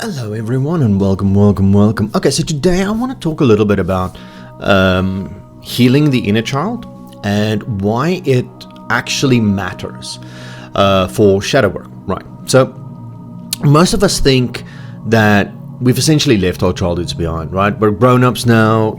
Hello, everyone, and welcome. Okay, so today I want to talk a little bit about healing the inner child and why it actually matters for shadow work, right? So, most of us think that we've essentially left our childhoods behind, right? We're grown-ups now,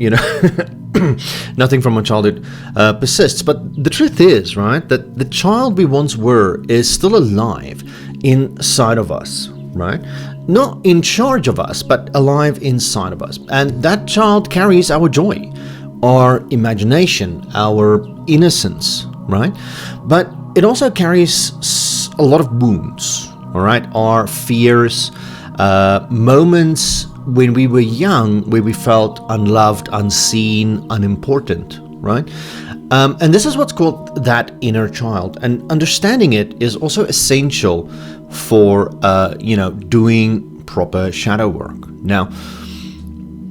nothing from our childhood persists. But the truth is, right, that the child we once were is still alive inside of us, right? Not in charge of us, but alive inside of us. And that child carries our joy, our imagination, our innocence, right? But it also carries a lot of wounds, all right? Our fears, moments when we were young, where we felt unloved, unseen, unimportant, right? And this is what's called that inner child. And understanding it is also essential for, doing proper shadow work. Now,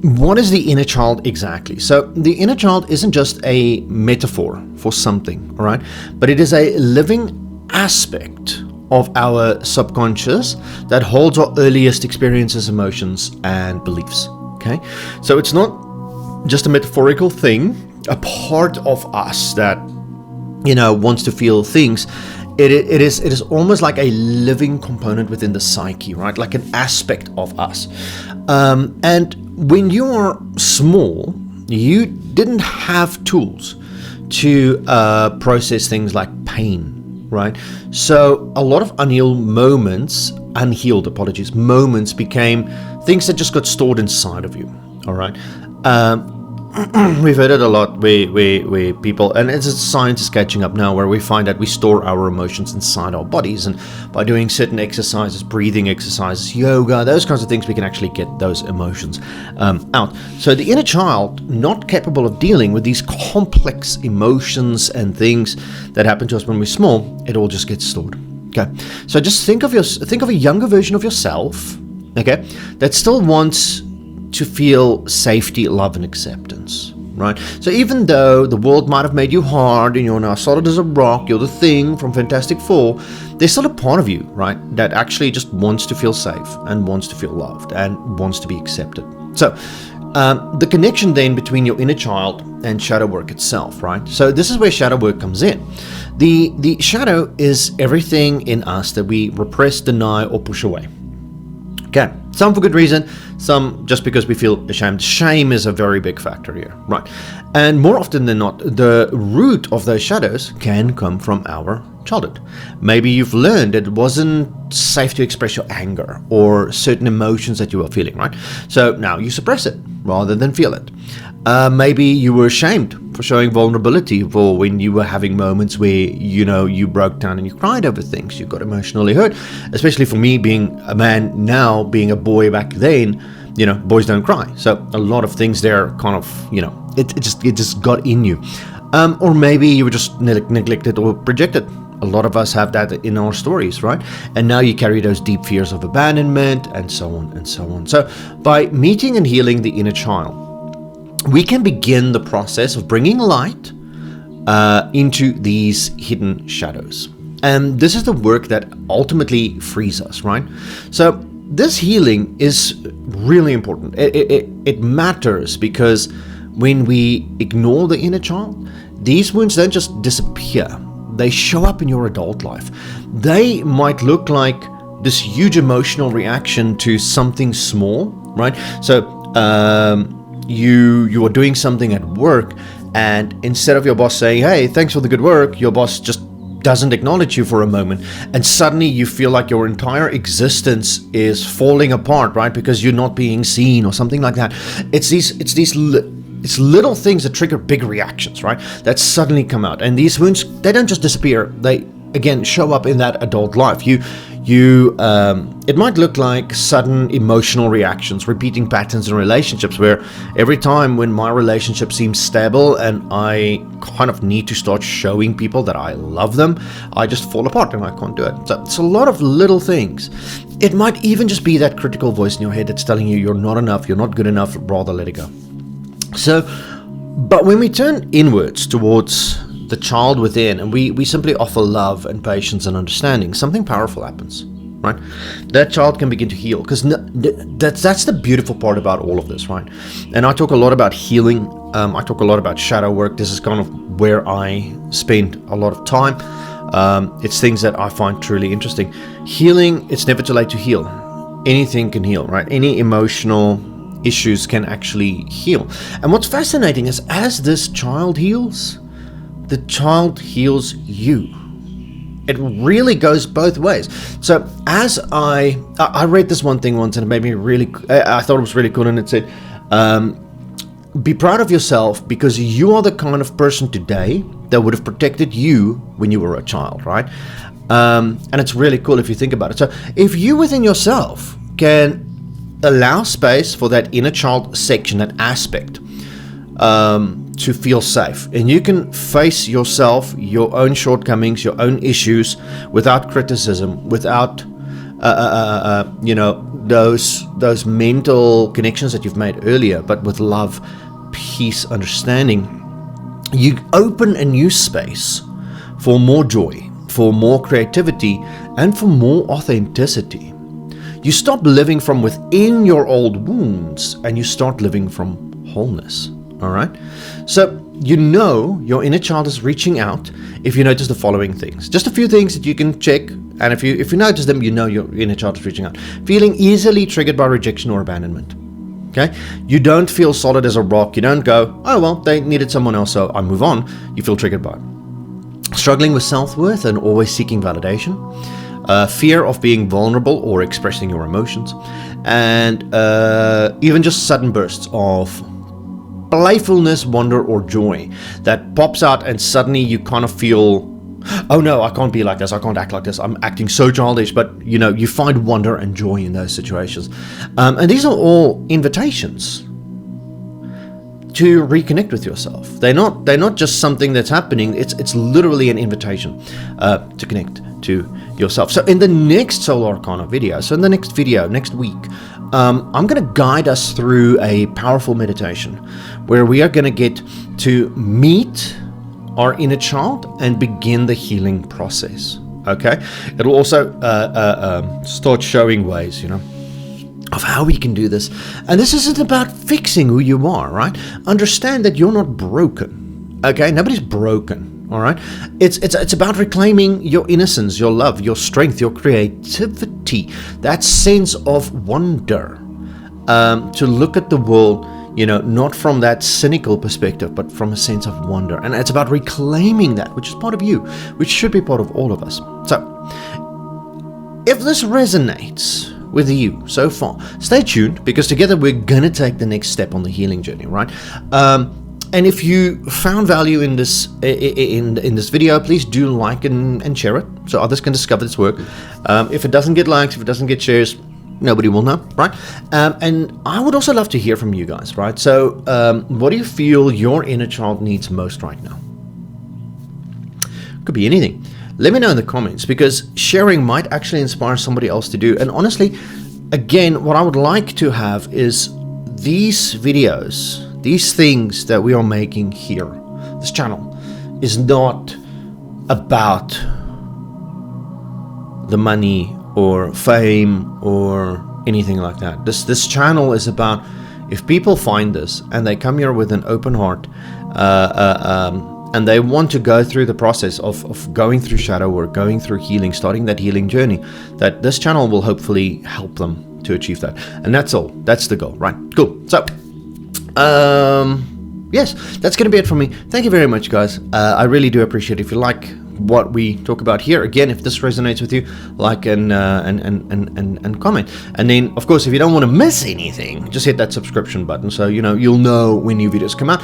what is the inner child exactly? So the inner child isn't just a metaphor for something, all right? But it is a living aspect of our subconscious that holds our earliest experiences, emotions, and beliefs, okay? So it's not just a metaphorical thing, a part of us that, wants to feel things. It is almost like a living component within the psyche, right? Like an aspect of us. And when you are small, you didn't have tools to process things like pain, right? So a lot of unhealed moments became things that just got stored inside of you, all right? We've heard it a lot where people, and it's science is catching up now, where we find that we store our emotions inside our bodies, and by doing certain exercises, breathing exercises, yoga, those kinds of things, we can actually get those emotions out. So the inner child, not capable of dealing with these complex emotions and things that happen to us when we're small, it all just gets stored. Okay, so just think of a younger version of yourself, okay, that still wants to feel safety, love, and acceptance, right? So even though the world might have made you hard and you're now solid as a rock, you're the Thing from Fantastic Four, there's still a part of you, right, that actually just wants to feel safe and wants to feel loved and wants to be accepted. So the connection then between your inner child and shadow work itself, right? So this is where shadow work comes in. The shadow is everything in us that we repress, deny, or push away. Okay, some for good reason, some just because we feel ashamed. Shame is a very big factor here, right? And more often than not, the root of those shadows can come from our childhood. Maybe you've learned it wasn't safe to express your anger or certain emotions that you were feeling, right? So now you suppress it rather than feel it. Maybe you were ashamed for showing vulnerability for when you were having moments where, you broke down and you cried over things. You got emotionally hurt, especially for me being a man now, being a boy back then, boys don't cry. So a lot of things there kind of, it just got in you. Or maybe you were just neglected or projected. A lot of us have that in our stories, right? And now you carry those deep fears of abandonment and so on and so on. So by meeting and healing the inner child, we can begin the process of bringing light into these hidden shadows. And this is the work that ultimately frees us, right? So this healing is really important. It matters because when we ignore the inner child, these wounds don't just disappear. They show up in your adult life. They might look like this huge emotional reaction to something small, right? So you are doing something at work, and instead of your boss saying, "Hey, thanks for the good work," your boss just doesn't acknowledge you for a moment, and suddenly you feel like your entire existence is falling apart, right? Because you're not being seen or something like that. It's little things that trigger big reactions, right? That suddenly come out, and these wounds, they don't just disappear. They again show up in that adult life. It might look like sudden emotional reactions, repeating patterns in relationships, where every time when my relationship seems stable and I kind of need to start showing people that I love them, I just fall apart and I can't do it. So it's a lot of little things. It might even just be that critical voice in your head that's telling you you're not enough, you're not good enough, rather let it go. So, but when we turn inwards towards the child within, and we simply offer love and patience and understanding, something powerful happens. right? That child can begin to heal, because that's the beautiful part about all of this, right? And I talk a lot about healing. I talk a lot about shadow work. This is kind of where I spend a lot of time. It's things that I find truly interesting. Healing, it's never too late to heal. Anything can heal, right? Any emotional issues can actually heal. And what's fascinating is, as this child heals, the child heals you. It really goes both ways. So as I read this one thing once, and it made me really, I thought it was really cool, and it said, be proud of yourself, because you are the kind of person today that would have protected you when you were a child, right? And it's really cool if you think about it. So if you within yourself can allow space for that inner child section, that aspect, to feel safe, and you can face yourself, your own shortcomings, your own issues, without criticism, without those mental connections that you've made earlier, but with love, peace, understanding, you open a new space for more joy, for more creativity, and for more authenticity. You stop living from within your old wounds, and you start living from wholeness. All right. So your inner child is reaching out if you notice the following things. Just a few things that you can check, and if you notice them, your inner child is reaching out. Feeling easily triggered by rejection or abandonment. Okay. You don't feel solid as a rock. You don't go, oh well, they needed someone else, so I move on. You feel triggered by it. Struggling with self-worth and always seeking validation. Fear of being vulnerable or expressing your emotions, and even just sudden bursts of playfulness, wonder, or joy that pops out, and suddenly you kind of feel, oh no, I can't be like this, I can't act like this, I'm acting so childish. But you find wonder and joy in those situations, and these are all invitations to reconnect with yourself. They're not just something that's happening. It's literally an invitation to connect to yourself. So in the next Soul Arcana video, so in the next video next week, I'm going to guide us through a powerful meditation where we are going to get to meet our inner child and begin the healing process. Okay, it'll also start showing ways, of how we can do this. And this isn't about fixing who you are, right? Understand that you're not broken. Okay, nobody's broken. All right, it's about reclaiming your innocence, your love, your strength, your creativity, that sense of wonder, to look at the world, not from that cynical perspective, but from a sense of wonder. And it's about reclaiming that, which is part of you, which should be part of all of us. So if this resonates with you so far, stay tuned, because together we're gonna take the next step on the healing journey, right? And if you found value in this in this video, please do like and share it so others can discover this work. If it doesn't get likes, if it doesn't get shares, nobody will know, right? And I would also love to hear from you guys, right? So what do you feel your inner child needs most right now? Could be anything. Let me know in the comments, because sharing might actually inspire somebody else to do. And honestly, again, what I would like to have is these videos, these things that we are making here, this channel, is not about the money or fame or anything like that. This channel is about, if people find this and they come here with an open heart, and they want to go through the process of going through shadow work, going through healing, starting that healing journey, that this channel will hopefully help them to achieve that. And that's all. That's the goal, right? Cool. So yes, that's going to be it from me. Thank you very much, guys. I really do appreciate it. If you like what we talk about here, again, if this resonates with you, like and comment. And then, of course, if you don't want to miss anything, just hit that subscription button, so you'll know when new videos come out.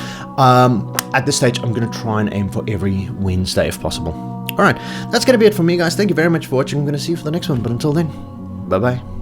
At this stage, I'm going to try and aim for every Wednesday if possible. All right, that's going to be it from me, guys. Thank you very much for watching. I'm going to see you for the next one, but until then, bye bye.